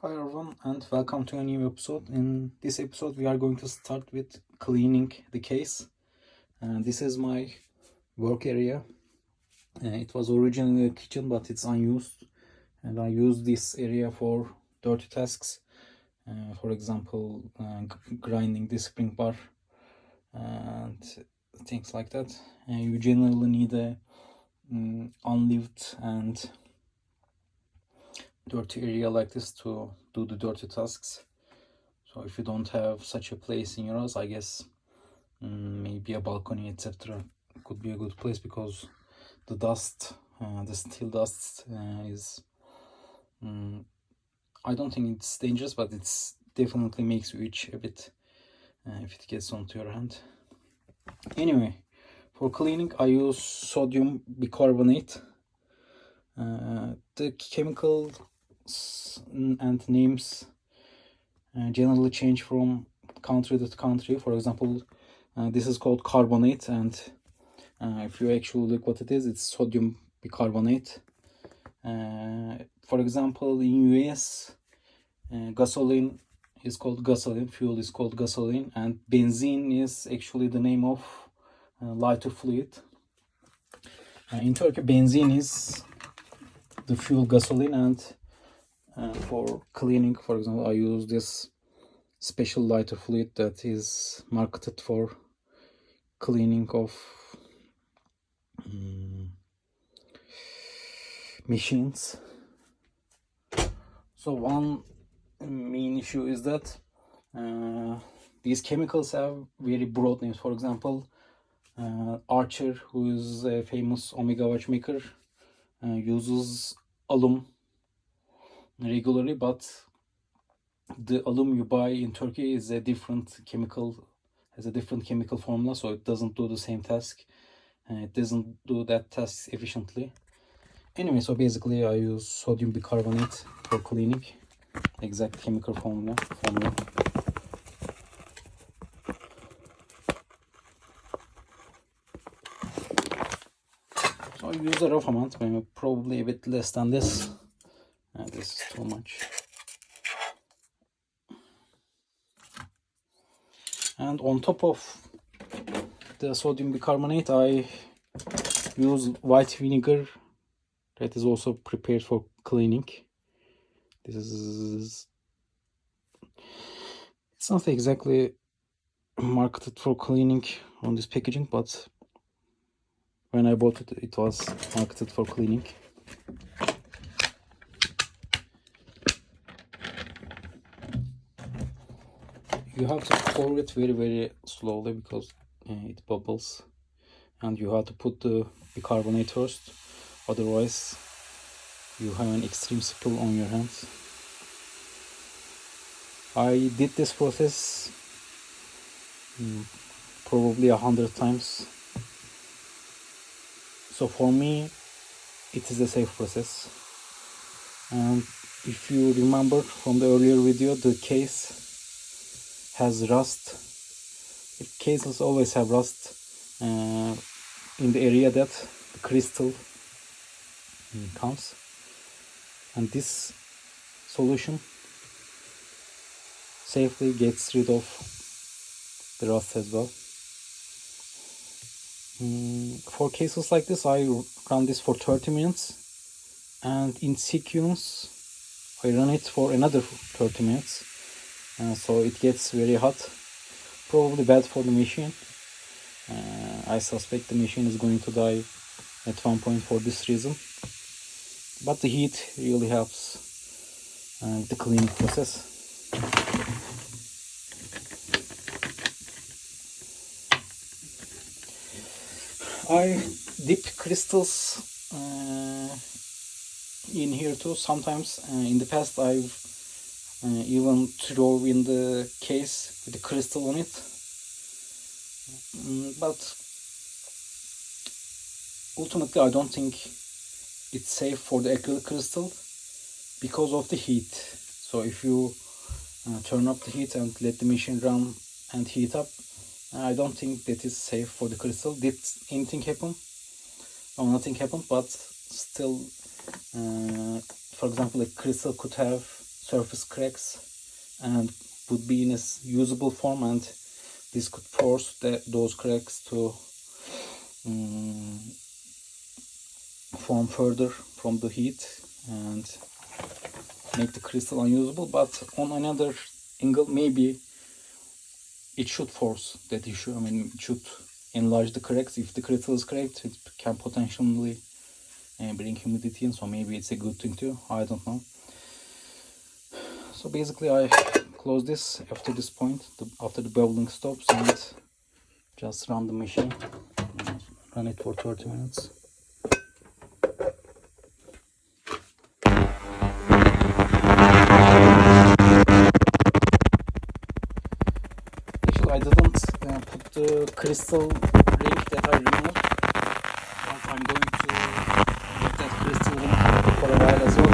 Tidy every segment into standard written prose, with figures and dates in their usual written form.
Hi everyone and welcome to a new episode. In this episode we are going to start with cleaning the case. And this is my work area. It was originally a kitchen but it's unused, and I use this area for dirty tasks. For example, grinding the spring bar and things like that. You generally need a unlived and dirty area like this to do the dirty tasks. So if you don't have such a place in your house, I guess maybe a balcony, etc. could be a good place, because the dust, the steel dust is, I don't think it's dangerous, but it's definitely makes you itch a bit if it gets onto your hand. Anyway, for cleaning I use sodium bicarbonate. The chemicals and names generally change from country to country. For example, this is called carbonate, and if you actually look what it is, it's sodium bicarbonate. For example, in US, gasoline is called gasoline, fuel is called gasoline, and benzene is actually the name of lighter fluid. In Turkey, benzene is the fuel gasoline, and for cleaning, for example, I use this special lighter fluid that is marketed for cleaning of machines. So one main issue is that these chemicals have very broad names. For example, Archer, who is a famous Omega watchmaker, uses alum regularly, but the alum you buy in Turkey is a different chemical, has a different chemical formula, so it doesn't do the same task. It doesn't do that task efficiently. Anyway, so basically I use sodium bicarbonate for cleaning, exact chemical formula. So I use a rough amount, maybe probably a bit less than this. This is too much. And on top of the sodium bicarbonate, I use white vinegar that is also prepared for cleaning. This is, it's not exactly marketed for cleaning on this packaging, but when I bought it, it was marketed for cleaning. You have to pour it very slowly because it bubbles, and you have to put the bicarbonate first, otherwise you have an extreme spill on your hands. I did this process probably 100 times, so for me it is a safe process. And if you remember from the earlier video, the case has rust. Cases always have rust in the area that the crystal comes, and this solution safely gets rid of the rust as well. For cases like this, I run this for 30 minutes, and in sequence I run it for another 30 minutes, so it gets very hot, probably bad for the machine. I suspect the machine is going to die at one point for this reason, but the heat really helps the cleaning process. I dip crystals in here too. Sometimes in the past I've even throw in the case with the crystal on it, but ultimately I don't think it's safe for the acrylic crystal because of the heat. So if you turn up the heat and let the machine run and heat up, I don't think that is safe for the crystal. Did anything happen? No, nothing happened, but still, for example, a crystal could have surface cracks and would be in a usable form, and this could force those cracks to form further from the heat and make the crystal unusable. But on another angle, maybe it should force that issue. I mean, it should enlarge the cracks. If the crystal is cracked, it can potentially bring humidity in, so maybe it's a good thing too. I don't know. So basically I close this after this point, after the bubbling stops, and just run the machine, run it for 30 minutes. Actually I didn't put the crystal ring that I removed, but I'm going to leave that crystal ring for a while as well.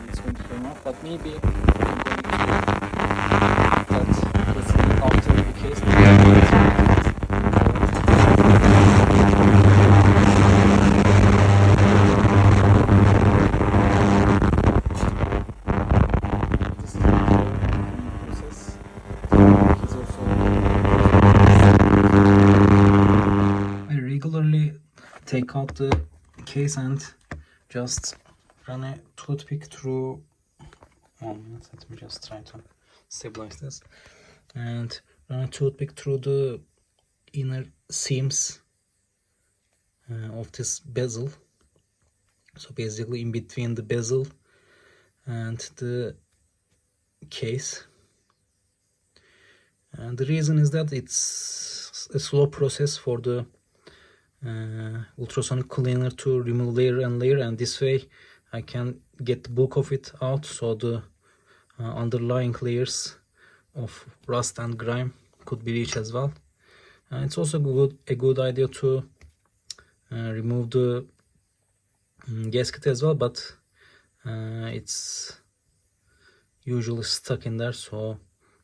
It's going to turn off, but maybe I'm going to put that crystal ring after the case. Take out the case and just run a toothpick through. 1 minute, let me just try to stabilize this, and run a toothpick through the inner seams of this bezel. So basically in between the bezel and the case, and the reason is that it's a slow process for the ultrasonic cleaner to remove layer and layer, and this way I can get the bulk of it out, so the underlying layers of rust and grime could be reached as well. It's also a good idea to remove the gasket as well, but it's usually stuck in there, so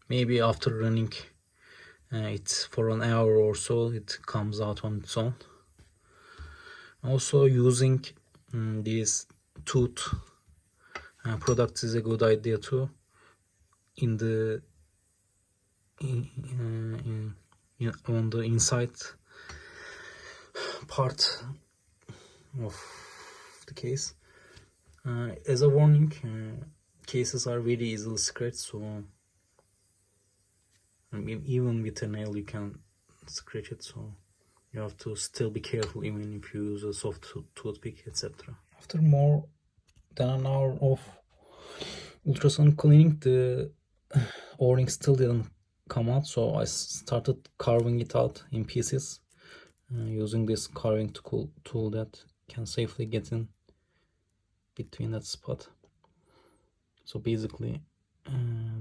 maybe after running it for an hour or so it comes out on its own. Also, using these tooth products is a good idea too on the inside part of the case. As a warning, cases are very easily scratched, so I mean, even with a nail you can scratch it, so you have to still be careful even if you use a soft toothpick, etc. After more than an hour of ultrasonic cleaning, the o-ring still didn't come out, so I started carving it out in pieces using this carving tool that can safely get in between that spot. So basically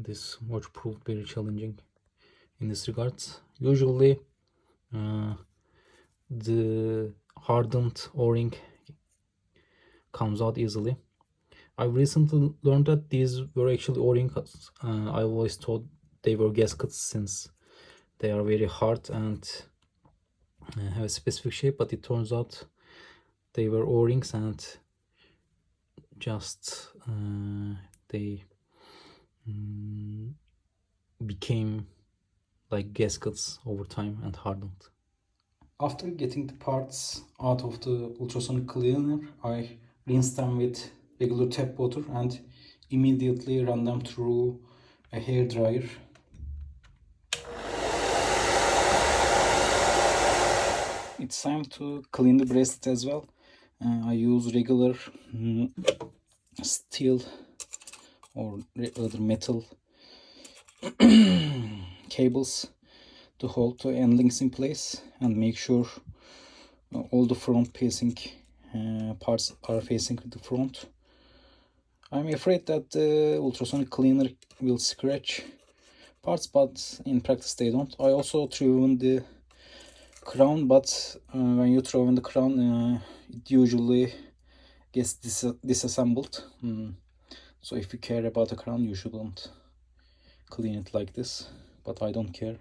this watch proved very challenging in this regard. Usually the hardened o-ring comes out easily. I recently learned that these were actually o-rings. I always thought they were gaskets since they are very hard and have a specific shape, but it turns out they were o-rings, and just they became like gaskets over time and hardened. After getting the parts out of the ultrasonic cleaner, I rinsed them with regular tap water and immediately run them through a hair dryer. It's time to clean the bracelet as well. I use regular steel or other metal cables to hold the end links in place and make sure all the front facing parts are facing the front. I'm afraid that the ultrasonic cleaner will scratch parts, but in practice they don't. I also threw in the crown, but when you throw in the crown it usually gets disassembled. So if you care about the crown, you shouldn't clean it like this, but I don't care,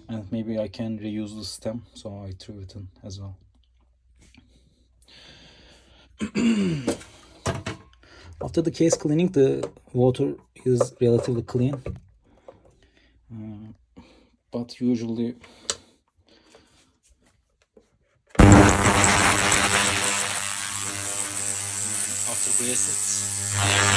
and maybe I can reuse the stem, so I threw it in as well. After the case cleaning, the water is relatively clean, but usually after bracelets